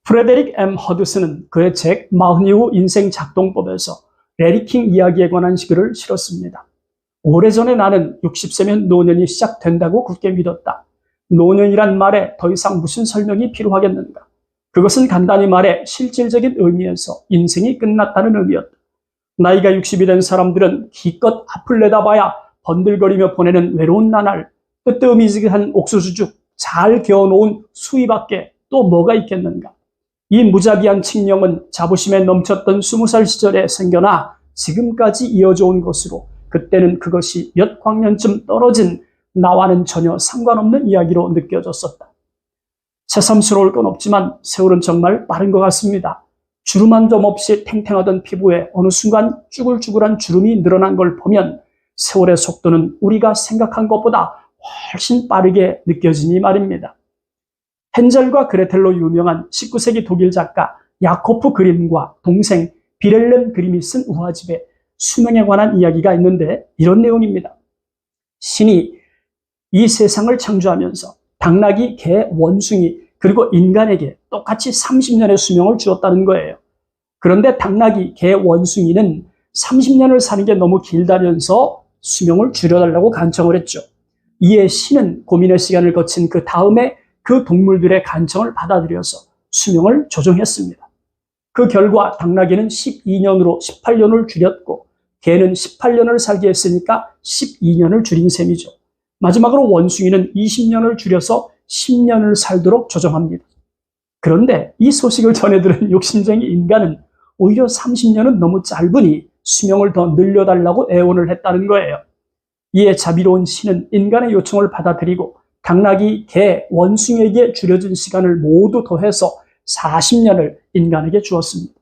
프레데릭 M. 허드슨은 그의 책 40이후 인생 작동법에서 레리킹 이야기에 관한 시글을 실었습니다. 오래전에 나는 60세면 노년이 시작된다고 굳게 믿었다. 노년이란 말에 더 이상 무슨 설명이 필요하겠는가. 그것은 간단히 말해 실질적인 의미에서 인생이 끝났다는 의미였다. 나이가 60이 된 사람들은 기껏 앞을 내다봐야 번들거리며 보내는 외로운 나날, 뜨뜻미지근한 옥수수죽, 잘 개어놓은 수위밖에 또 뭐가 있겠는가. 이 무자비한 칙령은 자부심에 넘쳤던 20살 시절에 생겨나 지금까지 이어져 온 것으로 그때는 그것이 몇 광년쯤 떨어진 나와는 전혀 상관없는 이야기로 느껴졌었다. 새삼스러울 건 없지만 세월은 정말 빠른 것 같습니다. 주름 한 점 없이 탱탱하던 피부에 어느 순간 쭈글쭈글한 주름이 늘어난 걸 보면 세월의 속도는 우리가 생각한 것보다 훨씬 빠르게 느껴지니 말입니다. 헨젤과 그레텔로 유명한 19세기 독일 작가 야코프 그림과 동생 비렐렘 그림이 쓴 우화집에 수명에 관한 이야기가 있는데 이런 내용입니다. 신이 이 세상을 창조하면서 당나귀, 개, 원숭이 그리고 인간에게 똑같이 30년의 수명을 주었다는 거예요. 그런데 당나귀, 개, 원숭이는 30년을 사는 게 너무 길다면서 수명을 줄여달라고 간청을 했죠. 이에 신은 고민의 시간을 거친 그 다음에 그 동물들의 간청을 받아들여서 수명을 조정했습니다. 그 결과 당나귀는 12년으로 18년을 줄였고 개는 18년을 살게 했으니까 12년을 줄인 셈이죠. 마지막으로 원숭이는 20년을 줄여서 10년을 살도록 조정합니다. 그런데 이 소식을 전해들은 욕심쟁이 인간은 오히려 30년은 너무 짧으니 수명을 더 늘려달라고 애원을 했다는 거예요. 이에 자비로운 신은 인간의 요청을 받아들이고 당나귀, 개, 원숭이에게 줄여진 시간을 모두 더해서 40년을 인간에게 주었습니다.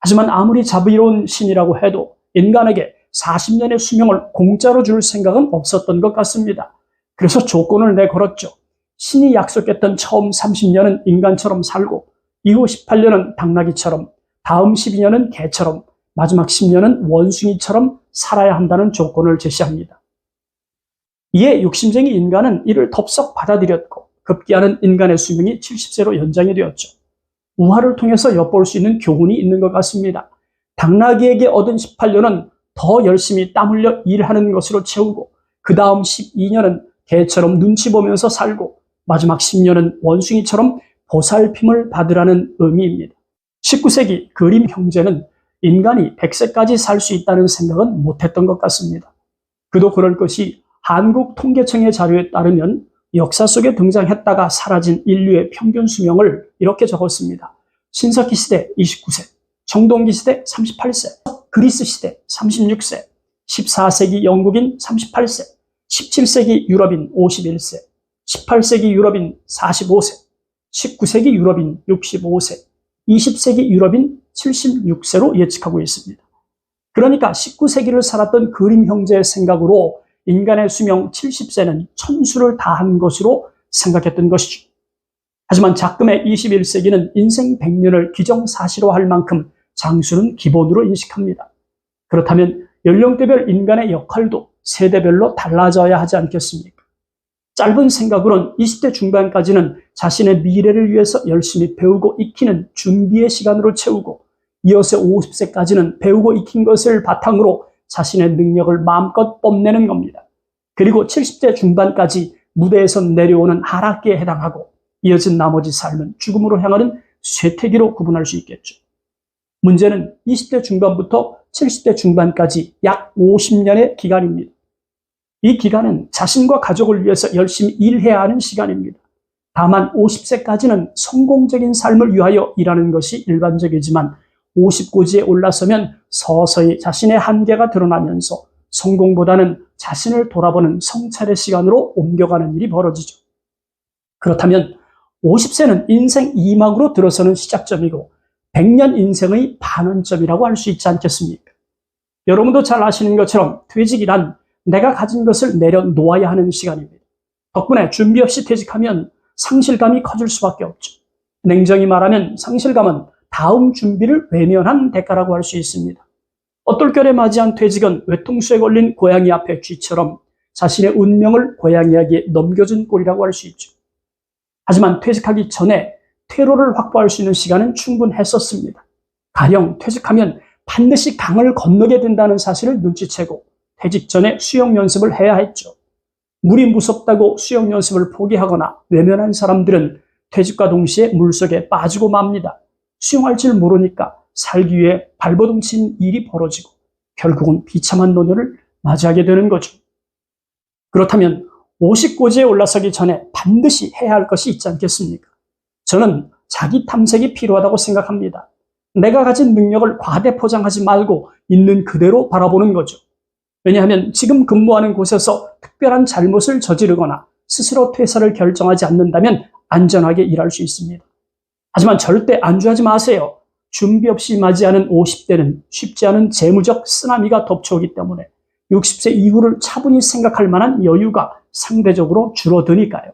하지만 아무리 자비로운 신이라고 해도 인간에게 40년의 수명을 공짜로 줄 생각은 없었던 것 같습니다. 그래서 조건을 내걸었죠. 신이 약속했던 처음 30년은 인간처럼 살고 이후 18년은 당나귀처럼 다음 12년은 개처럼 마지막 10년은 원숭이처럼 살아야 한다는 조건을 제시합니다. 이에 욕심쟁이 인간은 이를 덥석 받아들였고 급기야는 인간의 수명이 70세로 연장이 되었죠. 우화를 통해서 엿볼 수 있는 교훈이 있는 것 같습니다. 당나귀에게 얻은 18년은 더 열심히 땀 흘려 일하는 것으로 채우고 그 다음 12년은 개처럼 눈치 보면서 살고 마지막 10년은 원숭이처럼 보살핌을 받으라는 의미입니다. 19세기 그림 형제는 인간이 100세까지 살 수 있다는 생각은 못했던 것 같습니다. 그도 그럴 것이 한국통계청의 자료에 따르면 역사 속에 등장했다가 사라진 인류의 평균 수명을 이렇게 적었습니다. 신석기 시대 29세, 청동기 시대 38세, 그리스 시대 36세, 14세기 영국인 38세, 17세기 유럽인 51세, 18세기 유럽인 45세, 19세기 유럽인 65세, 20세기 유럽인 76세로 예측하고 있습니다. 그러니까 19세기를 살았던 그림 형제의 생각으로 인간의 수명 70세는 천수를 다한 것으로 생각했던 것이죠. 하지만 작금의 21세기는 인생 100년을 기정사실화할 만큼 장수는 기본으로 인식합니다. 그렇다면 연령대별 인간의 역할도 세대별로 달라져야 하지 않겠습니까? 짧은 생각으론 20대 중반까지는 자신의 미래를 위해서 열심히 배우고 익히는 준비의 시간으로 채우고 이어서 50세까지는 배우고 익힌 것을 바탕으로 자신의 능력을 마음껏 뽐내는 겁니다. 그리고 70대 중반까지 무대에서 내려오는 하락기에 해당하고 이어진 나머지 삶은 죽음으로 향하는 쇠퇴기로 구분할 수 있겠죠. 문제는 20대 중반부터 70대 중반까지 약 50년의 기간입니다. 이 기간은 자신과 가족을 위해서 열심히 일해야 하는 시간입니다. 다만 50세까지는 성공적인 삶을 위하여 일하는 것이 일반적이지만 50고지에 올라서면 서서히 자신의 한계가 드러나면서 성공보다는 자신을 돌아보는 성찰의 시간으로 옮겨가는 일이 벌어지죠. 그렇다면 50세는 인생 2막으로 들어서는 시작점이고 100년 인생의 반환점이라고 할 수 있지 않겠습니까? 여러분도 잘 아시는 것처럼 퇴직이란 내가 가진 것을 내려놓아야 하는 시간입니다. 덕분에 준비 없이 퇴직하면 상실감이 커질 수밖에 없죠. 냉정히 말하면 상실감은 다음 준비를 외면한 대가라고 할 수 있습니다. 어떨결에 맞이한 퇴직은 외통수에 걸린 고양이 앞에 쥐처럼 자신의 운명을 고양이에게 넘겨준 꼴이라고 할 수 있죠. 하지만 퇴직하기 전에 퇴로를 확보할 수 있는 시간은 충분했었습니다. 가령 퇴직하면 반드시 강을 건너게 된다는 사실을 눈치채고 퇴직 전에 수영 연습을 해야 했죠. 물이 무섭다고 수영 연습을 포기하거나 외면한 사람들은 퇴직과 동시에 물속에 빠지고 맙니다. 수영할 줄 모르니까 살기 위해 발버둥 친 일이 벌어지고 결국은 비참한 노년을 맞이하게 되는 거죠. 그렇다면 50고지에 올라서기 전에 반드시 해야 할 것이 있지 않겠습니까? 저는 자기 탐색이 필요하다고 생각합니다. 내가 가진 능력을 과대 포장하지 말고 있는 그대로 바라보는 거죠. 왜냐하면 지금 근무하는 곳에서 특별한 잘못을 저지르거나 스스로 퇴사를 결정하지 않는다면 안전하게 일할 수 있습니다. 하지만 절대 안주하지 마세요. 준비 없이 맞이하는 50대는 쉽지 않은 재무적 쓰나미가 덮쳐오기 때문에 60세 이후를 차분히 생각할 만한 여유가 상대적으로 줄어드니까요.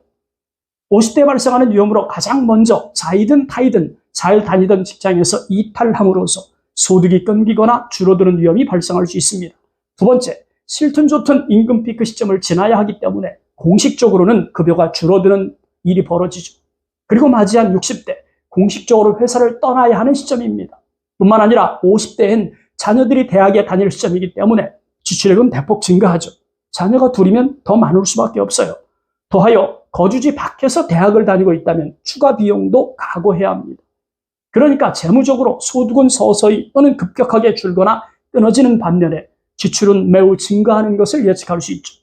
50대에 발생하는 위험으로 가장 먼저 자이든 타이든 잘 다니던 직장에서 이탈함으로써 소득이 끊기거나 줄어드는 위험이 발생할 수 있습니다. 두 번째, 싫든 좋든 임금 피크 시점을 지나야 하기 때문에 공식적으로는 급여가 줄어드는 일이 벌어지죠. 그리고 맞이한 60대, 공식적으로 회사를 떠나야 하는 시점입니다. 뿐만 아니라 50대엔 자녀들이 대학에 다닐 시점이기 때문에 지출액은 대폭 증가하죠. 자녀가 둘이면 더 많을 수밖에 없어요. 더하여 거주지 밖에서 대학을 다니고 있다면 추가 비용도 각오해야 합니다. 그러니까 재무적으로 소득은 서서히 또는 급격하게 줄거나 끊어지는 반면에 지출은 매우 증가하는 것을 예측할 수 있죠.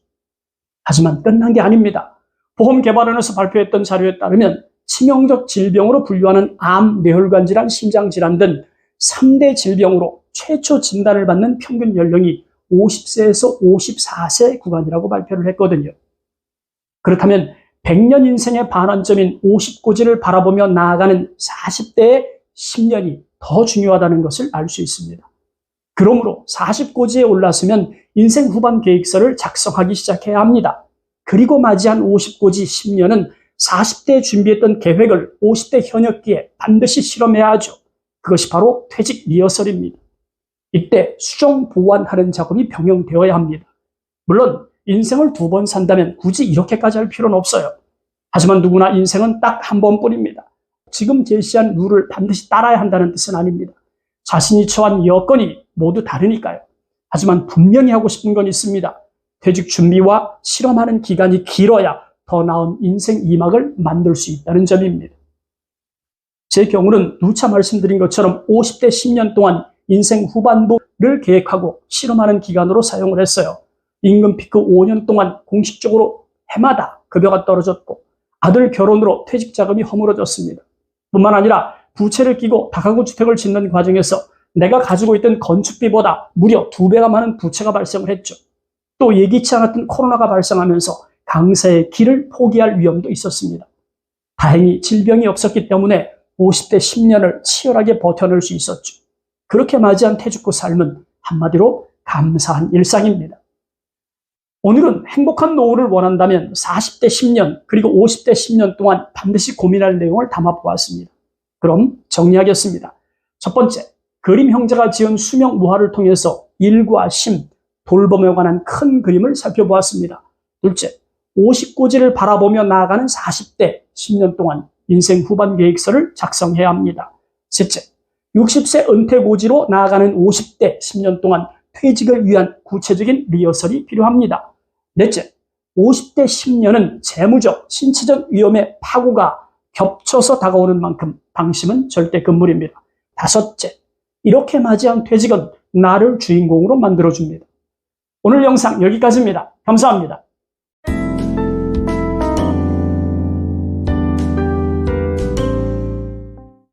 하지만 끝난 게 아닙니다. 보험개발원에서 발표했던 자료에 따르면 치명적 질병으로 분류하는 암, 뇌혈관 질환, 심장 질환 등 3대 질병으로 최초 진단을 받는 평균 연령이 50세에서 54세 구간이라고 발표를 했거든요. 그렇다면 100년 인생의 반환점인 50고지를 바라보며 나아가는 40대의 10년이 더 중요하다는 것을 알 수 있습니다. 그러므로 40고지에 올랐으면 인생 후반 계획서를 작성하기 시작해야 합니다. 그리고 맞이한 50고지 10년은 40대에 준비했던 계획을 50대 현역기에 반드시 실험해야 하죠. 그것이 바로 퇴직 리허설입니다. 이때 수정 보완하는 작업이 병행되어야 합니다. 물론 인생을 2번 산다면 굳이 이렇게까지 할 필요는 없어요. 하지만 누구나 인생은 딱 한 번뿐입니다. 지금 제시한 룰을 반드시 따라야 한다는 뜻은 아닙니다. 자신이 처한 여건이 모두 다르니까요. 하지만 분명히 하고 싶은 건 있습니다. 퇴직 준비와 실험하는 기간이 길어야 더 나은 인생 2막을 만들 수 있다는 점입니다. 제 경우는 누차 말씀드린 것처럼 50대 10년 동안 인생 후반부를 계획하고 실험하는 기간으로 사용을 했어요. 임금 피크 5년 동안 공식적으로 해마다 급여가 떨어졌고 아들 결혼으로 퇴직 자금이 허물어졌습니다. 뿐만 아니라 부채를 끼고 다가구 주택을 짓는 과정에서 내가 가지고 있던 건축비보다 무려 2배가 많은 부채가 발생을 했죠. 또 예기치 않았던 코로나가 발생하면서 강사의 길을 포기할 위험도 있었습니다. 다행히 질병이 없었기 때문에 50대 10년을 치열하게 버텨낼 수 있었죠. 그렇게 맞이한 퇴직 후 삶은 한마디로 감사한 일상입니다. 오늘은 행복한 노후를 원한다면 40대 10년 그리고 50대 10년 동안 반드시 고민할 내용을 담아보았습니다. 그럼 정리하겠습니다. 첫 번째, 그림 형제가 지은 수명 무화를 통해서 일과 심, 돌봄에 관한 큰 그림을 살펴보았습니다. 둘째, 50고지를 바라보며 나아가는 40대 10년 동안 인생 후반 계획서를 작성해야 합니다. 셋째, 60세 은퇴고지로 나아가는 50대 10년 동안 퇴직을 위한 구체적인 리허설이 필요합니다. 넷째, 50대 10년은 재무적, 신체적 위험의 파고가 겹쳐서 다가오는 만큼 방심은 절대 금물입니다. 다섯째, 이렇게 맞이한 퇴직은 나를 주인공으로 만들어줍니다. 오늘 영상 여기까지입니다. 감사합니다.